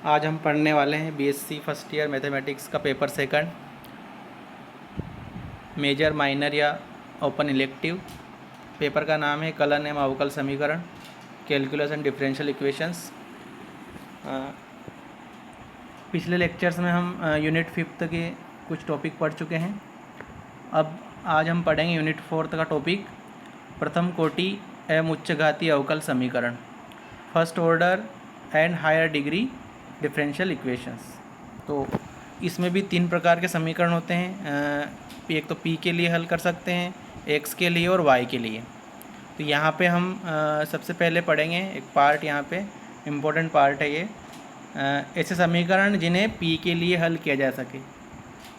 आज हम पढ़ने वाले हैं बीएससी फर्स्ट ईयर मैथमेटिक्स का पेपर सेकंड, मेजर माइनर या ओपन इलेक्टिव। पेपर का नाम है कलन एवं अवकल समीकरण, कैलकुलस एंड डिफरेंशियल इक्वेशंस। पिछले लेक्चर्स में हम यूनिट 5 के कुछ टॉपिक पढ़ चुके हैं। अब आज हम पढ़ेंगे यूनिट 4 का टॉपिक प्रथम कोटि एवं उच्चघातीय अवकल समीकरण, first order and higher degree differential equations. तो इसमें भी 3 प्रकार के समीकरण होते हैं। एक तो पी के लिए हल कर सकते हैं, एक्स के लिए और वाई के लिए। तो यहाँ पे हम सबसे पहले पढ़ेंगे एक पार्ट, यहाँ पे इम्पोर्टेंट पार्ट है ये, ऐसे समीकरण जिन्हें पी के लिए हल किया जा सके।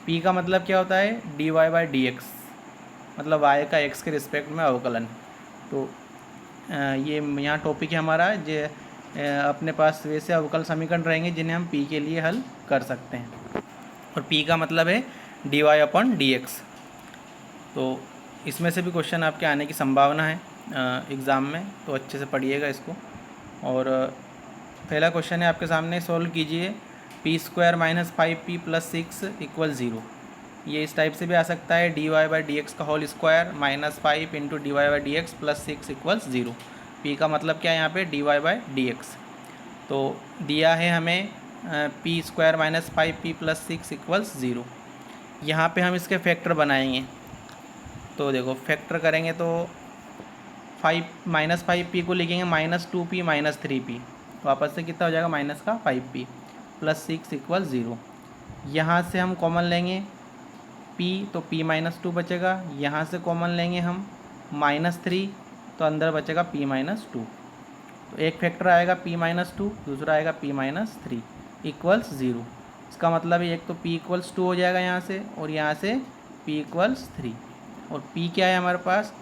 पी का मतलब क्या होता है? D Y by D x, मतलब वाई का एक्स के रिस्पेक्ट में अवकलन। तो ये यहाँ टॉपिक है हमारा जो अपने पास वैसे अवकल समीकरण रहेंगे जिन्हें हम पी के लिए हल कर सकते हैं, और पी का मतलब है D y upon d x. तो इसमें से भी क्वेश्चन आपके आने की संभावना है एग्ज़ाम में, तो अच्छे से पढ़िएगा इसको। और पहला क्वेश्चन है आपके सामने, सॉल्व कीजिए P square minus 5p plus 6 equal 0। ये इस टाइप से भी आ सकता है, D Y by D x का whole square minus 5 into D Y by D X plus 6 equals 0। P का मतलब क्या है यहाँ पे? D Y by D x. तो दिया है हमें P square minus 5p plus 6 equals 0। यहाँ पे हम इसके फैक्टर बनाएंगे। तो देखो फैक्टर करेंगे तो 5 को लिखेंगे माइनस 2p माइनस 3p, वापस से कितना हो जाएगा? माइनस का 5p प्लस 6 इक्वल 0। यहाँ से हम कॉमन लेंगे p, तो p माइनस 2 बचेगा। यहाँ से कॉमन लेंगे हम माइनस 3, तो अंदर बचेगा p माइनस 2। तो एक फैक्टर आएगा p माइनस 2, दूसरा आएगा p माइनस 3 इक्वल्स 0। इसका मतलब है एक तो p इक्वल्स 2 हो जाएगा यहाँ से, और यहाँ से p इक्वल्स 3। और p क्या है हमारे पास?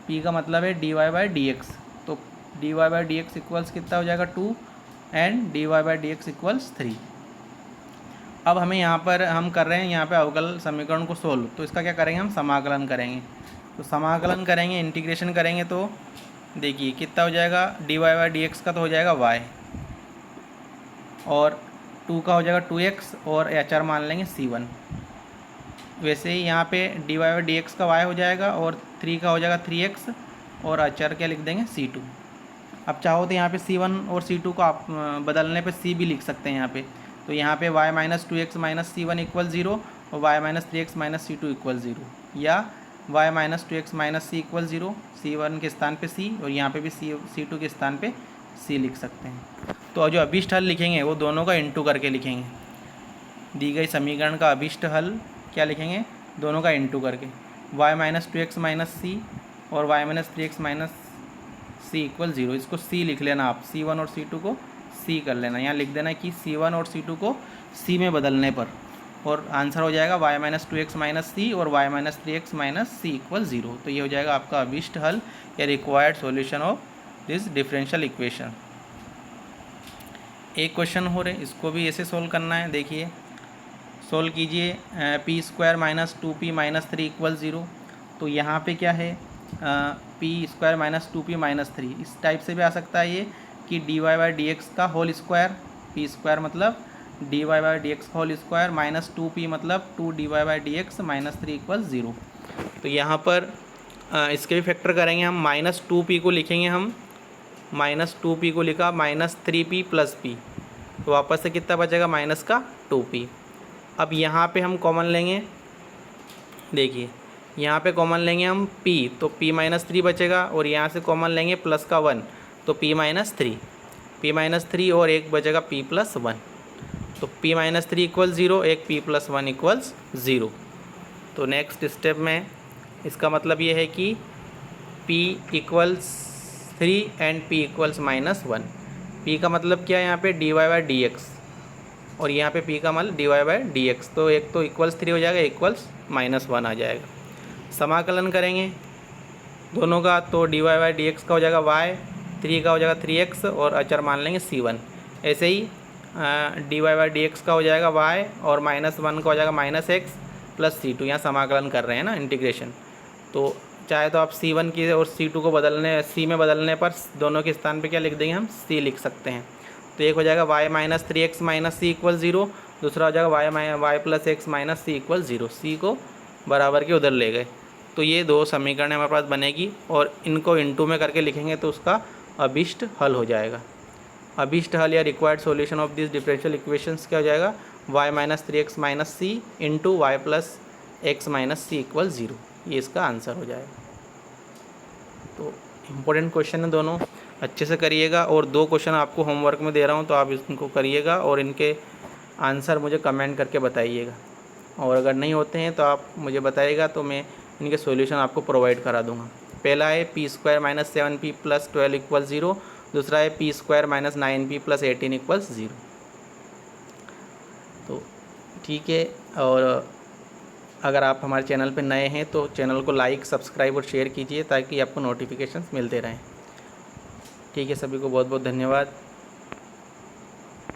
p का मतलब है D Y by D x. तो D Y by D X equals कितना हो जाएगा? 2, and D Y by D X equals 3। अब हमें यहाँ पर हम कर रहे हैं यहाँ पे अवकल समीकरण को सोल्व। तो इसका क्या करेंगे? हम समाकलन करेंगे। तो समाकलन करेंगे, इंटीग्रेशन करेंगे, तो देखिए कितना हो जाएगा? D Y by D x का तो हो जाएगा y, और 2 का हो जाएगा 2x, और एच मान लेंगे c1। वैसे ही यहाँ पे D Y by D x का y हो जाएगा, और 3 का हो जाएगा 3x, और अचर क्या लिख देंगे? c2। अब चाहो तो यहाँ पे c1 और c2 को आप बदलने पे c भी लिख सकते हैं यहाँ पे। तो यहाँ पे y minus 2x minus c1 equal 0, और y minus 3x minus c2 equal 0, या y minus 2x minus c equal 0, c1 के स्थान पे c, और यहाँ पे भी c2 के स्थान पे c लिख सकते हैं। तो जो अभिष्ट हल लिखेंगे वो दोनों का इंटू करके लिखेंगे। दी गई समीकरण का अभिष्ट हल क्या लिखेंगे? दोनों का इंटू करके। y minus 2x minus c और y minus 3x minus c equal 0। इसको c लिख लेना आप, c1 और c2 को c कर लेना। यहाँ लिख देना कि c1 और c2 को c में बदलने पर, और आंसर हो जाएगा y minus 2x minus c और y minus 3x minus c equal 0। तो ये हो जाएगा आपका अभिष्ट हल या required solution of this differential equation. एक क्वेश्चन हो रहे, इसको भी ऐसे सोल्व करना है। देखिए सोल्व कीजिए P square minus 2p minus 3 equal 0। तो यहाँ पे क्या है? P square minus 2p minus 3, इस टाइप से भी आ सकता है ये कि d Y by D x का होल स्क्वायर, पी स्क्वायर मतलब d Y by D x का होल स्क्वायर माइनस 2p मतलब 2 d Y by D x minus 3 equal 0। तो यहाँ पर इसके भी फैक्टर करेंगे हम। माइनस 2p को लिखेंगे हम, माइनस 2p को लिखा माइनस 3p प्लस p, तो वापस से कितना बचेगा? माइनस का 2p। अब यहाँ पे हम कॉमन लेंगे, देखिए यहाँ पे कॉमन लेंगे हम p, तो p माइनस 3 बचेगा, और यहाँ से कॉमन लेंगे प्लस का 1, तो p माइनस 3, और एक बचेगा p प्लस 1। तो p माइनस 3 इक्वल 0, एक p प्लस 1 इक्वल्स 0। तो नेक्स्ट स्टेप में इसका मतलब ये है कि p equals 3 and p equals minus 1। p का मतलब क्या है यहाँ पे? D Y by D x, और यहाँ पे p का मतलब d Y by D x. तो एक तो इक्वल्स 3 हो जाएगा, इक्वल्स माइनस 1 आ जाएगा। समाकलन करेंगे दोनों का, तो D Y by D x का हो जाएगा y, 3 का हो जाएगा 3x, और अचर मान लेंगे c1। ऐसे ही D Y by D x का हो जाएगा y, और माइनस 1 का हो जाएगा माइनस x प्लस c2। यहाँ समाकलन कर रहे हैं ना, इंटीग्रेशन। तो चाहे तो आप c1 की और c2 को बदलने, c में बदलने पर दोनों के स्थान पे क्या लिख देंगे? हम c लिख सकते हैं। तो तो एक हो जाएगा y minus 3x minus C equal 0, दूसरा हो जाएगा y plus X minus C equal 0। सी को बराबर के उधर ले गए, तो ये दो समीकरण हमारे पास बनेगी और इनको इनटू में करके लिखेंगे तो उसका अभिष्ट हल हो जाएगा। अभिष्ट हल या required solution of this differential equations क्या हो जाएगा, y minus 3x minus C into Y plus X minus C equal 0, ये इसका आंसर हो जाएगा। तो इम्पोर्टेंट क्वेश्चन है दोनों, अच्छे से करिएगा। और दो क्वेश्चन आपको होमवर्क में दे रहा हूँ तो आप इनको करिएगा और इनके आंसर मुझे कमेंट करके बताइएगा। और अगर नहीं होते हैं तो आप मुझे बताइएगा तो मैं इनके सॉल्यूशन आपको प्रोवाइड करा दूँगा। पहला है p² minus 7p plus 12 equal 0, दूसरा है p² minus 9p plus 18 equals 0। तो ठीक है, और अगर आप हमारे चैनल पर नए हैं तो चैनल को लाइक, सब्सक्राइब और शेयर कीजिए ताकि आपको नोटिफिकेशंस मिलते रहें। ठीक है, सभी को बहुत बहुत धन्यवाद।